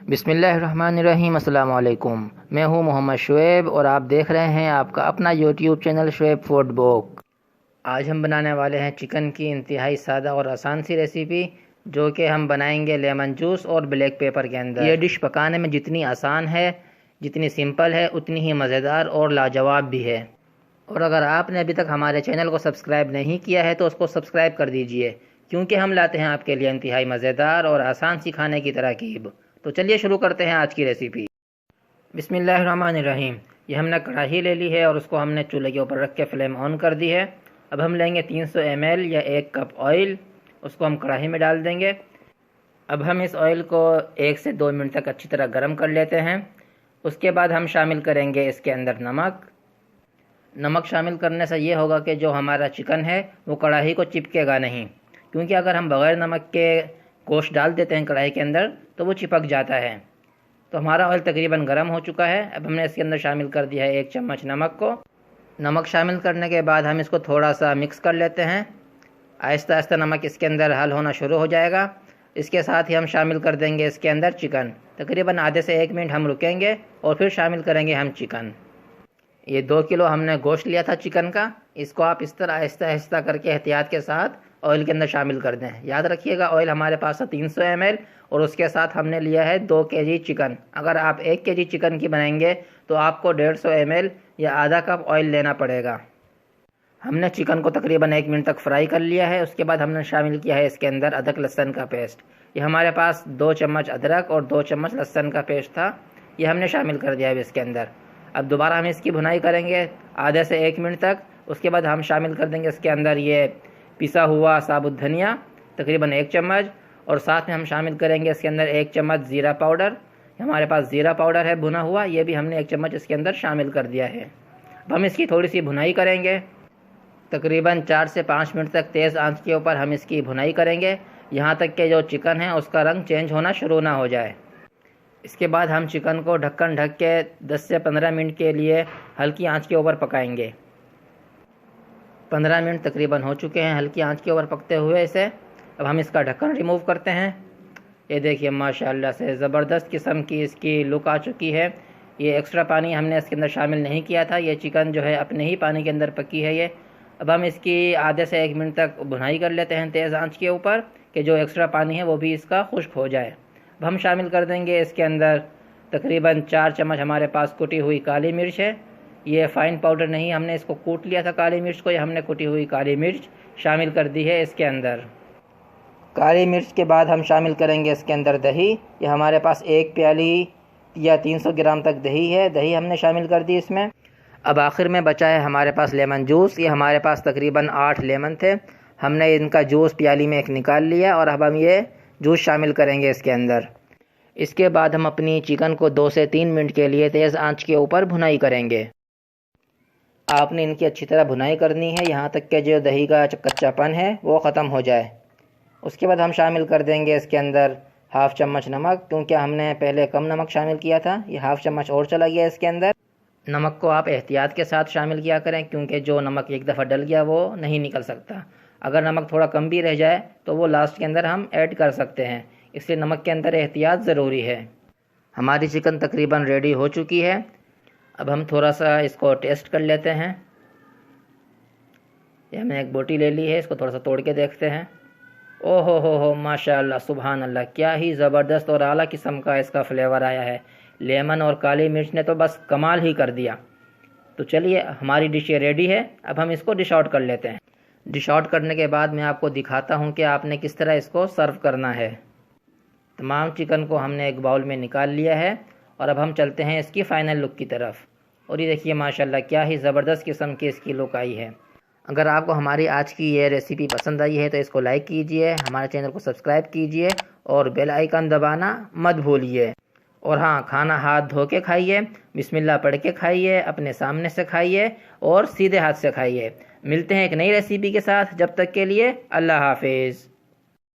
बिस्मिल्लाहिर्रहमानिर्रहीम। अस्सलाम वालेकुम। मैं हूं मोहम्मद शुएब और आप देख रहे हैं आपका अपना YouTube channel Shoaib food book. आज हम बनाने वाले हैं चिकन की इंतहाई सादा और आसान सी रेसिपी, जो कि हम बनाएंगे लेमन जूस और ब्लैक पेपर के अंदर। ये डिश पकाने में जितनी आसान है, जितनी सिंपल है, उतनी ही मज़ेदार और लाजवाब भी है। और अगर आपने अभी तक हमारे चैनल को सब्सक्राइब नहीं किया है तो उसको सब्सक्राइब कर दीजिए, क्योंकि हम लाते हैं आपके लिए इंतहाई मज़ेदार और आसान सी खाने की तरकीब। तो चलिए शुरू करते हैं आज की रेसिपी। बिस्मिल्लाहिर्रहमानिर्रहीम। ये हमने कढ़ाई ले ली है और उसको हमने चूल्हे के ऊपर रख के फ्लेम ऑन कर दी है। अब हम लेंगे 300 ml या 1 कप ऑयल, उसको हम कढ़ाई में डाल देंगे। अब हम इस ऑयल को 1 से 2 मिनट तक अच्छी तरह गर्म कर लेते हैं। उसके बाद हम शामिल करेंगे इसके अंदर नमक शामिल करने से ये होगा कि जो हमारा चिकन है वो कढ़ाई को चिपकेगा नहीं, क्योंकि अगर हम बग़ैर नमक के गोश्त डाल देते हैं कढ़ाई के अंदर तो वो चिपक जाता है। तो हमारा ऑयल तकरीबन गर्म हो चुका है। अब हमने इसके अंदर शामिल कर दिया है 1 चम्मच नमक को। नमक शामिल करने के बाद हम इसको थोड़ा सा मिक्स कर लेते हैं। आहिस्ता आहिस्ता नमक इसके अंदर हल होना शुरू हो जाएगा। इसके साथ ही हम शामिल कर देंगे इसके अंदर चिकन। तकरीबन आधे से 1 मिनट हम रुकेंगे और फिर शामिल करेंगे हम चिकन। ये 2 किलो हमने गोश्त लिया था चिकन का। इसको आप इस तरह आहिस्ता आहिस्ता करके एहतियात के साथ ऑयल के अंदर शामिल कर दें। याद रखिएगा ऑयल हमारे पास है 300 ml और उसके साथ हमने लिया है 2 kg चिकन। अगर आप 1 kg चिकन की बनाएंगे तो आपको 150 ml या आधा कप ऑयल लेना पड़ेगा। हमने चिकन को तकरीबन 1 मिनट तक फ्राई कर लिया है। उसके बाद हमने शामिल किया है इसके अंदर अदरक लहसुन का पेस्ट। ये हमारे पास 2 चम्मच अदरक और 2 चम्मच लहसुन का पेस्ट था, ये हमने शामिल कर दिया है इसके अंदर। अब दोबारा हम इसकी भुनाई करेंगे आधे से 1 मिनट तक। उसके बाद हम शामिल कर देंगे इसके अंदर ये पिसा हुआ साबुत धनिया तकरीबन 1 चम्मच, और साथ में हम शामिल करेंगे इसके अंदर 1 चम्मच ज़ीरा पाउडर। हमारे पास ज़ीरा पाउडर है भुना हुआ, ये भी हमने 1 चम्मच इसके अंदर शामिल कर दिया है। अब हम इसकी थोड़ी सी भुनाई करेंगे। तकरीबन 4 से 5 मिनट तक तेज़ आंच के ऊपर हम इसकी भुनाई करेंगे, यहाँ तक कि जो चिकन है उसका रंग चेंज होना शुरू ना हो जाए। इसके बाद हम चिकन को ढक्कन ढक के 10 से 15 मिनट के लिए हल्की आंच के ऊपर पकाएंगे। 15 मिनट तकरीबन हो चुके हैं हल्की आंच के ऊपर पकते हुए इसे। अब हम इसका ढक्कन रिमूव करते हैं। ये देखिए माशाल्लाह से ज़बरदस्त किस्म की इसकी लुक आ चुकी है। ये एक्स्ट्रा पानी हमने इसके अंदर शामिल नहीं किया था, ये चिकन जो है अपने ही पानी के अंदर पकी है ये। अब हम इसकी आधे से 1 मिनट तक भुनाई कर लेते हैं तेज़ आंच के ऊपर, कि जो एक्स्ट्रा पानी है वो भी इसका खुश्क हो जाए। अब हम शामिल कर देंगे इसके अंदर तकरीबन 4 चम्मच हमारे पास कुटी हुई काली मिर्च है। ये फ़ाइन पाउडर नहीं, हमने इसको कूट लिया था काली मिर्च को, ये हमने कुटी हुई काली मिर्च शामिल कर दी है इसके अंदर। काली मिर्च के बाद हम शामिल करेंगे इसके अंदर दही। ये हमारे पास 1 प्याली या 300 ग्राम तक दही है, दही हमने शामिल कर दी इसमें। अब आखिर में बचा है हमारे पास लेमन जूस। ये हमारे पास तकरीबन 8 लेमन थे, हमने इनका जूस प्याली में एक निकाल लिया और अब हम ये जूस शामिल करेंगे इसके अंदर। इसके बाद हम अपनी चिकन को 2 से 3 मिनट के लिए तेज़ आंच के ऊपर भुनाई करेंगे। आपने इनकी अच्छी तरह भुनाई करनी है, यहाँ तक कि जो दही का कच्चापन है वो ख़त्म हो जाए। उसके बाद हम शामिल कर देंगे इसके अंदर हाफ़ चम्मच नमक, क्योंकि हमने पहले कम नमक शामिल किया था, ये हाफ़ चम्मच और चला गया इसके अंदर। नमक को आप एहतियात के साथ शामिल किया करें, क्योंकि जो नमक एक दफ़ा डल गया वो नहीं निकल सकता। अगर नमक थोड़ा कम भी रह जाए तो वो लास्ट के अंदर हम ऐड कर सकते हैं, इसलिए नमक के अंदर एहतियात ज़रूरी है। हमारी चिकन तकरीबन रेडी हो चुकी है। अब हम थोड़ा सा इसको टेस्ट कर लेते हैं। ये हमने एक बोटी ले ली है, इसको थोड़ा सा तोड़ के देखते हैं। ओहो हो माशाल्लाह सुभान अल्लाह, क्या ही ज़बरदस्त और आला किस्म का इसका फ्लेवर आया है। लेमन और काली मिर्च ने तो बस कमाल ही कर दिया। तो चलिए हमारी डिश ये रेडी है। अब हम इसको डिश आउट कर लेते हैं। डिश आउट करने के बाद मैं आपको दिखाता हूँ कि आपने किस तरह इसको सर्व करना है। तमाम चिकन को हमने एक बाउल में निकाल लिया है और अब हम चलते हैं इसकी फ़ाइनल लुक की तरफ। और ये देखिए माशाल्लाह क्या ही ज़बरदस्त किस्म की इसकी लुक आई है। अगर आपको हमारी आज की ये रेसिपी पसंद आई है तो इसको लाइक कीजिए, हमारे चैनल को सब्सक्राइब कीजिए और बेल आइकन दबाना मत भूलिए। और हाँ, खाना हाथ धो के खाइए, बिस्मिल्लाह पढ़ के खाइए, अपने सामने से खाइए और सीधे हाथ से खाइए। मिलते हैं एक नई रेसिपी के साथ, जब तक के लिए अल्लाह हाफिज़।